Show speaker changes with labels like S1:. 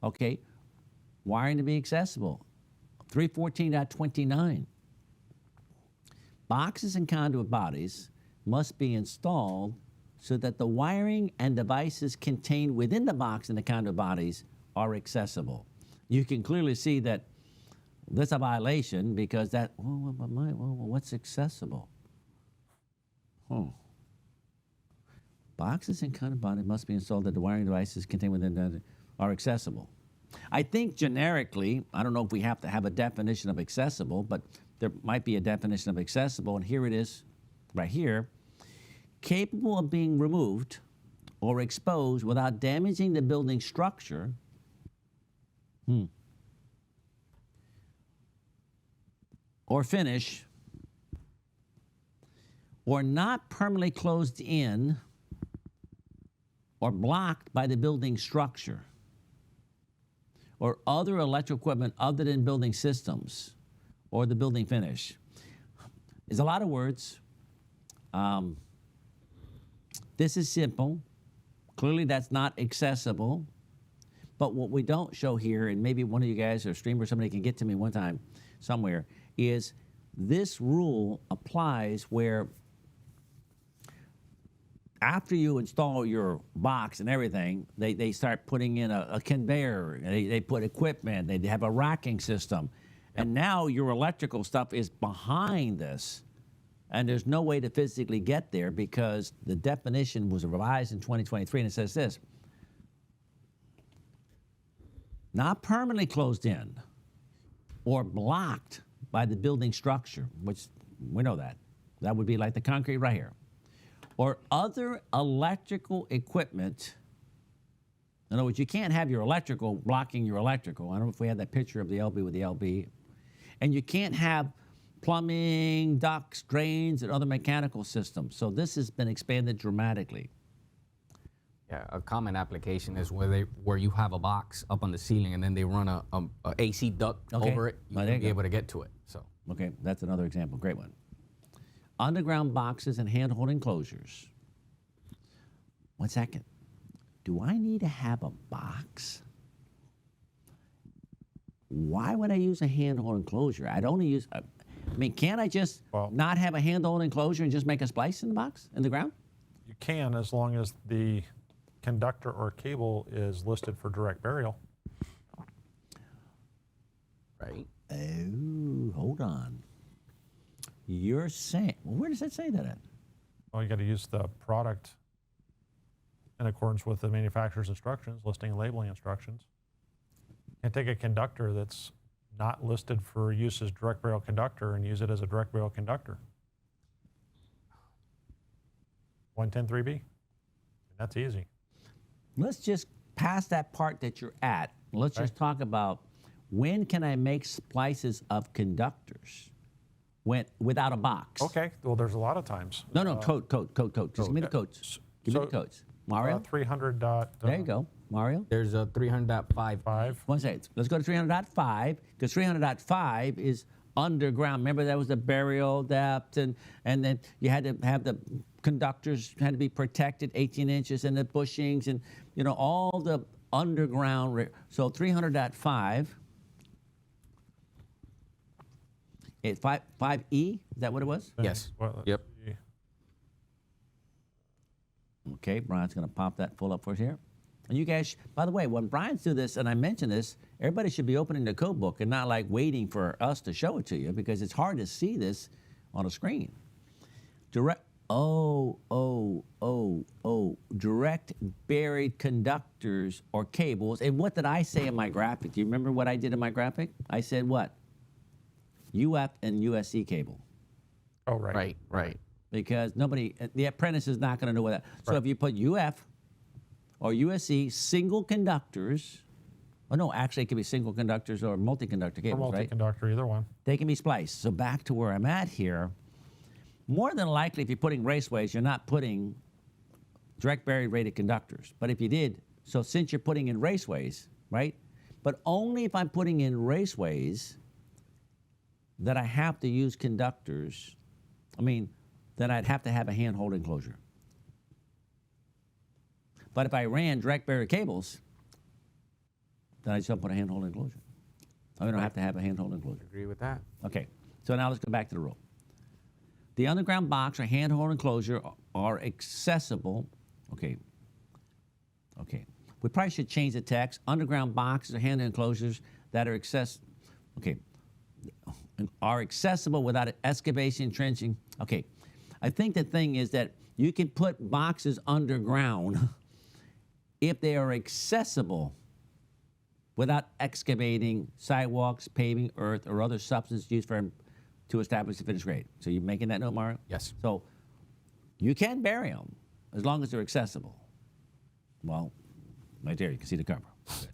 S1: Okay, wiring to be accessible. 314.29. Boxes and conduit bodies must be installed so that the wiring and devices contained within the box and the conduit bodies are accessible. You can clearly see that that's a violation because that, what's accessible? Boxes and conduit bodies must be installed that the wiring devices contained within them are accessible. I think generically, I don't know if we have to have a definition of accessible, but there might be a definition of accessible, and here it is right here. Capable of being removed or exposed without damaging the building structure or finish, or not permanently closed in or blocked by the building structure or other electrical equipment other than building systems or the building finish. There's a lot of words. This is simple. Clearly that's not accessible. But what we don't show here, and maybe one of you guys or streamer, somebody can get to me one time somewhere, is this rule applies where after you install your box and everything, they start putting in a conveyor, they put equipment, they have a racking system. And now your electrical stuff is behind this. And there's no way to physically get there because the definition was revised in 2023, and it says this: not permanently closed in or blocked by the building structure, which we know that. That would be like the concrete right here. Or other electrical equipment. In other words, you can't have your electrical blocking your electrical. I don't know if we had that picture of the LB with the LB. And you can't have plumbing, ducts, drains, and other mechanical systems. So this has been expanded dramatically.
S2: Yeah, a common application is where you have a box up on the ceiling and then they run a AC duct over it. You won't be able to get to it. So
S1: okay, that's another example. Great one. Underground boxes and handhole enclosures. 1 second. Do I need to have a box? Why would I use a handhole enclosure? I'd only use, I mean, can't I just not have a handhole enclosure and just make a splice in the box, in the ground?
S3: You can, as long as the conductor or cable is listed for direct burial.
S2: right.
S1: Oh, hold on. You're saying, well, where does it say that at?
S3: Well, you got to use the product in accordance with the manufacturer's instructions, listing and labeling instructions. And take a conductor that's not listed for use as direct burial conductor and use it as a direct burial conductor. 110.3b. That's easy.
S1: Let's just pass that part that you're at. Let's just talk about when can I make splices of conductors without a box?
S3: Okay, well, there's a lot of times.
S1: No, code. Just give me the codes. Give me the codes. Mario?
S3: 300.
S1: There you go. Mario?
S2: There's a 300.5.
S1: 1 second. Let's go to 300.5, because 300.5 is underground. Remember, that was the burial depth, and then you had to have the conductors had to be protected 18 inches, and the bushings, and you know all the underground. So 300.5. It's 5E. Is that what it was?
S2: Yes.
S3: Well,
S2: Yep.
S1: Okay, Brian's going to pop that full up for us here. And you guys, by the way, when Brian's do this, and I mention this, everybody should be opening the code book and not like waiting for us to show it to you, because it's hard to see this on a screen. Direct buried conductors or cables. And what did I say in my graphic? Do you remember what I did in my graphic? I said what? UF and USC cable.
S3: Oh, right.
S2: Right.
S1: Because the apprentice is not going to know what that. So if you put UF or USC single conductors, no, actually it could be single conductors or multi-conductor cables,
S3: Or multi-conductor, either one.
S1: They can be spliced. So back to where I'm at here, more than likely if you're putting raceways, you're not putting direct buried rated conductors. But if you did, so since you're putting in raceways, right? But only if I'm putting in raceways, that I have to use conductors, then I'd have to have a handhole enclosure. But if I ran direct buried cables, then I just don't put a handhole enclosure. I don't have to have a handhole enclosure.
S2: Agree with that.
S1: Okay, so now let's go back to the rule. The underground box or handhole enclosure are accessible. Okay. We probably should change the text. Underground boxes or handhole enclosures that are are accessible without excavation, trenching. Okay, I think the thing is that you can put boxes underground if they are accessible without excavating sidewalks, paving, earth, or other substance used to establish the finished grade. So you making that note, Mario?
S2: Yes.
S1: So you can bury them as long as they're accessible. Well, right there, you can see the cover. Good.